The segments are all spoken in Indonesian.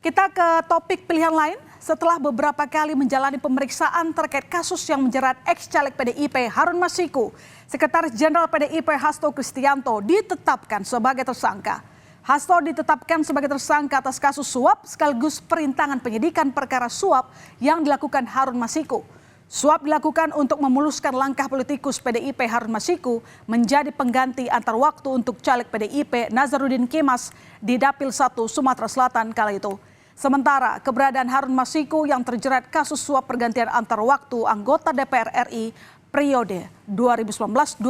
Kita ke topik pilihan lain. Setelah beberapa kali menjalani pemeriksaan terkait kasus yang menjerat ex-caleg PDIP Harun Masiku, Sekretaris Jenderal PDIP Hasto Kristianto ditetapkan sebagai tersangka. Hasto ditetapkan sebagai tersangka atas kasus suap sekaligus perintangan penyidikan perkara suap yang dilakukan Harun Masiku. Suap dilakukan untuk memuluskan langkah politikus PDIP Harun Masiku menjadi pengganti antar waktu untuk caleg PDIP Nazarudin Kemas di Dapil 1 Sumatera Selatan kala itu. Sementara keberadaan Harun Masiku yang terjerat kasus suap pergantian antar waktu anggota DPR RI periode 2019-2024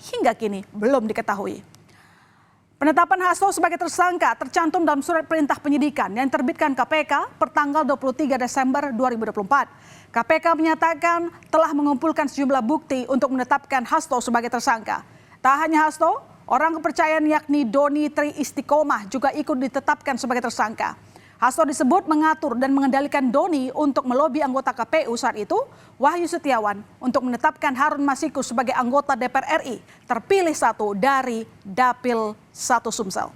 hingga kini belum diketahui. Penetapan Hasto sebagai tersangka tercantum dalam surat perintah penyidikan yang diterbitkan KPK pertanggal 23 Desember 2024. KPK menyatakan telah mengumpulkan sejumlah bukti untuk menetapkan Hasto sebagai tersangka. Tak hanya Hasto, orang kepercayaan yakni Doni Tri Istiqomah juga ikut ditetapkan sebagai tersangka. Hasto disebut mengatur dan mengendalikan Doni untuk melobi anggota KPU saat itu, Wahyu Setiawan, untuk menetapkan Harun Masiku sebagai anggota DPR RI, terpilih satu dari Dapil 1 Sumsel.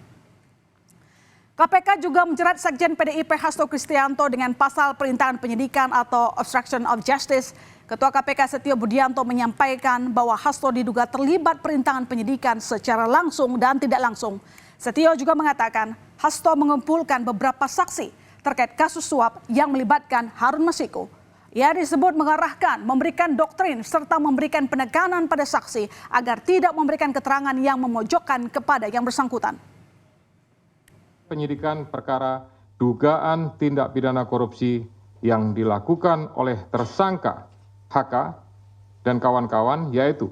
KPK juga menjerat Sekjen PDIP Hasto Kristianto dengan pasal perintangan penyidikan atau obstruction of justice. Ketua KPK Setio Budianto menyampaikan bahwa Hasto diduga terlibat perintangan penyidikan secara langsung dan tidak langsung. Setio juga mengatakan Hasto mengumpulkan beberapa saksi terkait kasus suap yang melibatkan Harun Masiku. Ia disebut mengarahkan, memberikan doktrin serta memberikan penekanan pada saksi agar tidak memberikan keterangan yang memojokkan kepada yang bersangkutan. Penyidikan perkara dugaan tindak pidana korupsi yang dilakukan oleh tersangka HK dan kawan-kawan, yaitu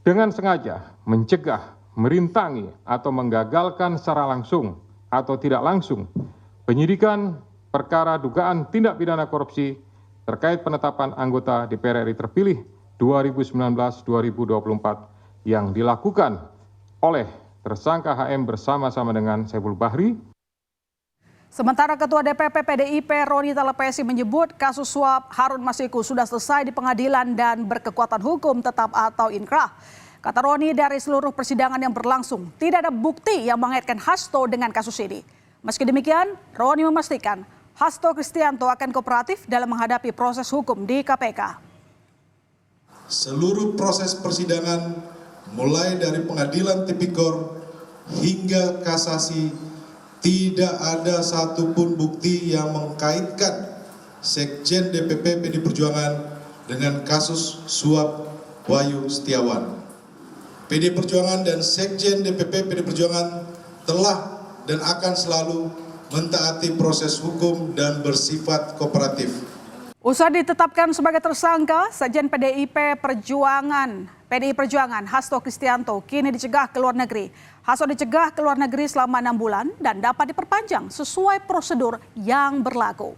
dengan sengaja mencegah, merintangi atau menggagalkan secara langsung atau tidak langsung penyidikan perkara dugaan tindak pidana korupsi terkait penetapan anggota DPR RI terpilih 2019-2024 yang dilakukan oleh tersangka HM bersama-sama dengan Saiful Bahri. Sementara Ketua DPP PDIP Roni Talapesi menyebut kasus suap Harun Masiku sudah selesai di pengadilan dan berkekuatan hukum tetap atau inkrah. Kata Roni, dari seluruh persidangan yang berlangsung, tidak ada bukti yang mengaitkan Hasto dengan kasus ini. Meski demikian, Roni memastikan Hasto Kristianto akan kooperatif dalam menghadapi proses hukum di KPK. Seluruh proses persidangan, mulai dari pengadilan tipikor hingga kasasi, tidak ada satupun bukti yang mengkaitkan Sekjen DPP PD Perjuangan dengan kasus suap Wahyu Setiawan. PD Perjuangan dan Sekjen DPP PD Perjuangan telah dan akan selalu mentaati proses hukum dan bersifat kooperatif. Usai ditetapkan sebagai tersangka, Sekjen PDI Perjuangan Hasto Kristianto kini dicegah ke luar negeri. Hasto dicegah ke luar negeri selama 6 bulan dan dapat diperpanjang sesuai prosedur yang berlaku.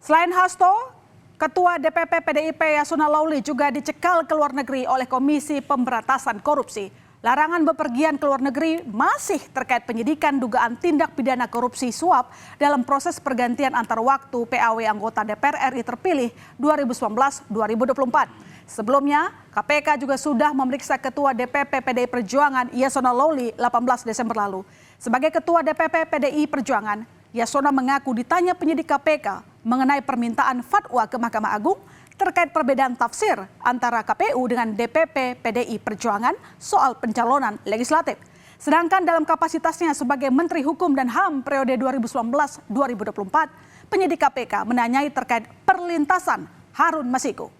Selain Hasto, Ketua DPP PDIP Yasona Lauli juga dicekal ke luar negeri oleh Komisi Pemberantasan Korupsi. Larangan bepergian ke luar negeri masih terkait penyidikan dugaan tindak pidana korupsi suap dalam proses pergantian antar waktu PAW anggota DPR RI terpilih 2019-2024. Sebelumnya, KPK juga sudah memeriksa Ketua DPP PDI Perjuangan Yasona Lauli 18 Desember lalu. Sebagai Ketua DPP PDI Perjuangan, Yasona mengaku ditanya penyidik KPK mengenai permintaan fatwa ke Mahkamah Agung terkait perbedaan tafsir antara KPU dengan DPP PDI Perjuangan soal pencalonan legislatif. Sedangkan dalam kapasitasnya sebagai Menteri Hukum dan HAM periode 2019-2024, penyidik KPK menanyai terkait perlintasan Harun Masiku.